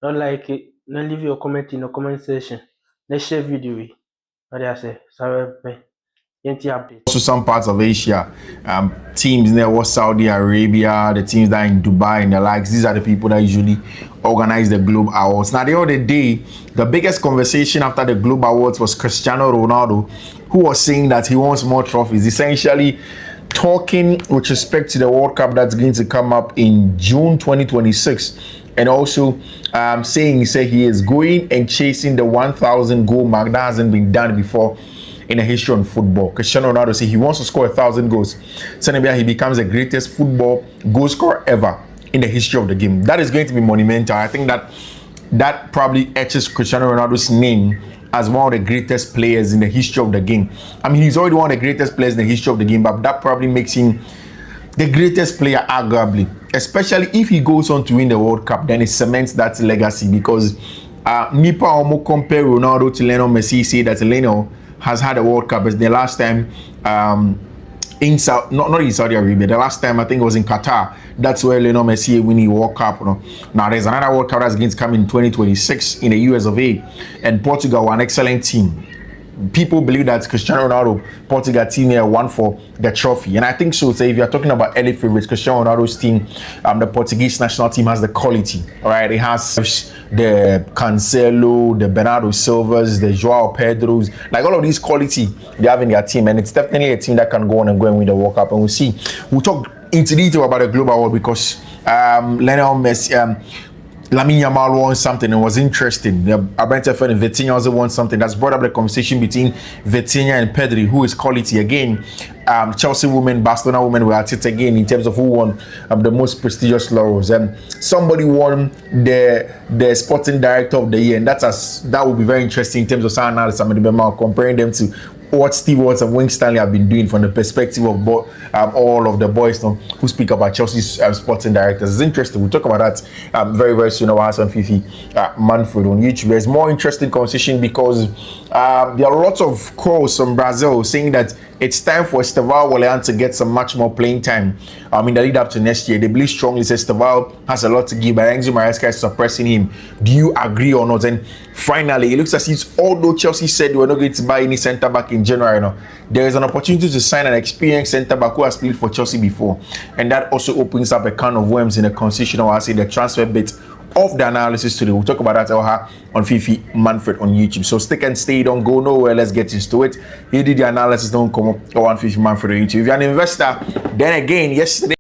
Don't like it, then leave your comment in the comment section. Let's share video. What I say? Sorry, update. Also, some parts of Asia, teams there was Saudi Arabia, the teams that are in Dubai and the likes. These are the people that usually organize the Globe Awards. Now, the other day, the biggest conversation after the Globe Awards was Cristiano Ronaldo, who was saying that he wants more trophies. Essentially, talking with respect to the World Cup that's going to come up in June 2026, and also saying he is going and chasing the 1,000 goal mark that hasn't been done before in the history of football. Cristiano Ronaldo said he wants to score 1,000 goals. Senegal, he becomes the greatest football goal scorer ever in the history of the game. That is going to be monumental. I think that probably etches Cristiano Ronaldo's name as one of the greatest players in the history of the game. I mean, he's already one of the greatest players in the history of the game, but that probably makes him the greatest player, arguably. Especially if he goes on to win the World Cup, then it cements that legacy. Because Mipa almost compare Ronaldo to Lionel Messi, say that Lionel has had a World Cup. It's the last time not in Saudi Arabia. The last time I think it was in Qatar. That's where Lionel Messi winning the World Cup. Now there's another World Cup that's going to come in 2026 in the US of A, and Portugal were an excellent team. People believe that Cristiano Ronaldo, Portugal team here won for the trophy, and I think so. So if you're talking about early favorites, Cristiano Ronaldo's team, the Portuguese national team has the quality. All right, it has the Cancelo, the Bernardo Silvas, the Joao Pedros, like all of these quality they have in their team, and it's definitely a team that can go on and go and win the World Cup. And we'll see. We'll talk into detail about the global award because Lionel Messi. Lamine Yamal won something. It was interesting. The Abrante friend Vitinha also won something. That's brought up the conversation between Vitinha and Pedri, who is quality again. Chelsea women, Barcelona women were at it again in terms of who won the most prestigious laurels. And somebody won the sporting director of the year, and that will be very interesting in terms of some analysis. I'm going to be comparing them to what Steve Watts and Wayne Stanley have been doing from the perspective of all of the boys who speak about Chelsea's sporting directors. It's interesting. We'll talk about that very, very soon. Our Hassan Fifi Manfred on YouTube. There's more interesting conversation because there are lots of calls from Brazil saying that it's time for Estevao Willian to get some much more playing time in the lead up to next year. They believe strongly that Estevao has a lot to give, but Enzo Maresca is suppressing him. Do you agree or not? And finally, it looks as if although Chelsea said they were not going to buy any centre back in January, there is an opportunity to sign an experienced centre back who has played for Chelsea before, and that also opens up a can of worms in the constitution, or I say the transfer bit of the analysis today. We'll talk about that on Fifi Manfred on YouTube. So stick and stay, don't go nowhere. Let's get into it. Here did the analysis, don't come up on Fifi Manfred on YouTube. If you're an investor, then again, yesterday